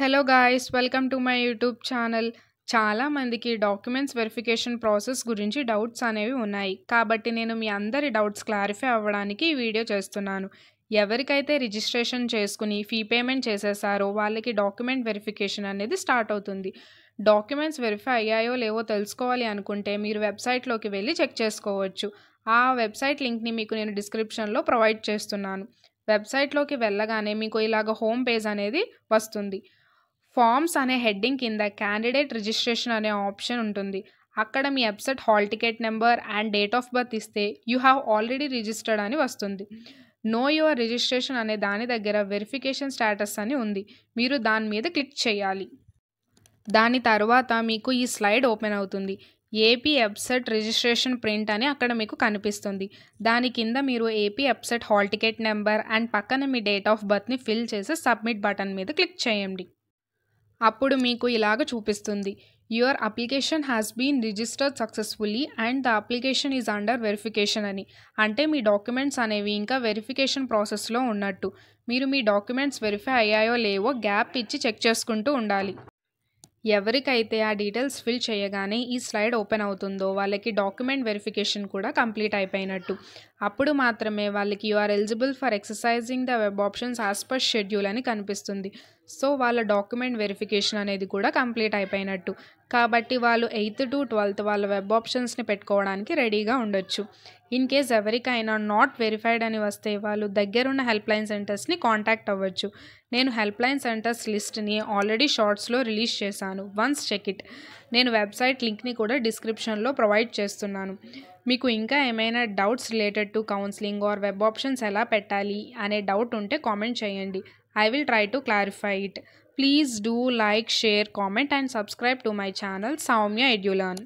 Hello guys, welcome to my YouTube channel. చాలా మందికి documents verification process గురించి doubts అనేవి ఉన్నాయి. కాబట్టి నేను మీ అందరి డౌట్స్ క్లారిఫై అవ్వడానికి ఈ వీడియో చేస్తున్నాను. ఎవరికైతే రిజిస్ట్రేషన్ చేసుకుని ఫీ పేమెంట్ చేసేసారో వాళ్ళకి డాక్యుమెంట్ వెరిఫికేషన్ అనేది స్టార్ట్ అవుతుంది. డాక్యుమెంట్స్ వెరిఫై అయ్యాయో లేవో తెలుసుకోవాలి అనుకుంటే మీరు వెబ్సైట్లోకి వెళ్ళి చెక్ చేసుకోవచ్చు. ఆ వెబ్సైట్ లింక్ని మీకు నేను డిస్క్రిప్షన్లో ప్రొవైడ్ చేస్తున్నాను. వెబ్సైట్లోకి వెళ్ళగానే మీకు ఇలాగ హోమ్ పేజ్ అనేది వస్తుంది. ఫార్మ్స్ అనే హెడ్డింగ్ కింద క్యాండిడేట్ రిజిస్ట్రేషన్ అనే ఆప్షన్ ఉంటుంది. అక్కడ మీ website hall ticket number and date of birth ఇస్తే యూ హ్యావ్ ఆల్రెడీ రిజిస్టర్డ్ అని వస్తుంది. నో యువర్ రిజిస్ట్రేషన్ అనే దాని దగ్గర వెరిఫికేషన్ స్టేటస్ అని ఉంది. మీరు దాని మీద క్లిక్ చేయాలి. దాని తర్వాత మీకు ఈ స్లైడ్ ఓపెన్ అవుతుంది. ఏపీ వెబ్సైట్ రిజిస్ట్రేషన్ ప్రింట్ అని అక్కడ మీకు కనిపిస్తుంది. దాని కింద మీరు AP website hall ticket number and పక్కన మీ డేట్ ఆఫ్ బర్త్ని ఫిల్ చేసి సబ్మిట్ బటన్ మీద క్లిక్ చేయండి. అప్పుడు మీకు ఇలాగ చూపిస్తుంది. Your application has been registered successfully and the application is under verification అని. అంటే మీ డాక్యుమెంట్స్ అనేవి ఇంకా వెరిఫికేషన్ ప్రాసెస్లో ఉన్నట్టు. మీరు మీ డాక్యుమెంట్స్ వెరిఫై అయ్యాయో లేవో గ్యాప్ ఇచ్చి చెక్ చేసుకుంటూ ఉండాలి. ఎవరికైతే ఆ డీటెయిల్స్ ఫిల్ చేయగానే ఈ స్లైడ్ ఓపెన్ అవుతుందో వాళ్ళకి డాక్యుమెంట్ వెరిఫికేషన్ కూడా కంప్లీట్ అయిపోయినట్టు. అప్పుడు మాత్రమే వాళ్ళకి you are eligible for exercising the web options as per schedule అని కనిపిస్తుంది. సో వాళ్ళ డాక్యుమెంట్ వెరిఫికేషన్ అనేది కూడా కంప్లీట్ అయిపోయినట్టు. కాబట్టి వాళ్ళు 8th to 12th వాళ్ళ వెబ్ ఆప్షన్స్ని పెట్టుకోవడానికి రెడీగా ఉండొచ్చు. ఇన్ కేస్ ఎవరికైనా నాట్ వెరిఫైడ్ అని వస్తే వాళ్ళు దగ్గరున్న హెల్ప్ లైన్ సెంటర్స్ని కాంటాక్ట్ అవ్వచ్చు. నేను హెల్ప్ లైన్ సెంటర్స్ లిస్ట్ని ఆల్రెడీ షార్ట్స్లో రిలీజ్ చేశాను. Once check it. నేను వెబ్సైట్ లింక్ని కూడా డిస్క్రిప్షన్లో ప్రొవైడ్ చేస్తున్నాను. మీకు ఇంకా ఏమైనా doubts related to counselling or web options ఎలా పెట్టాలి అనే డౌట్ ఉంటే కామెంట్ చేయండి. I will try to clarify it. Please do like, share, comment and subscribe to my channel Soumya EduLearn.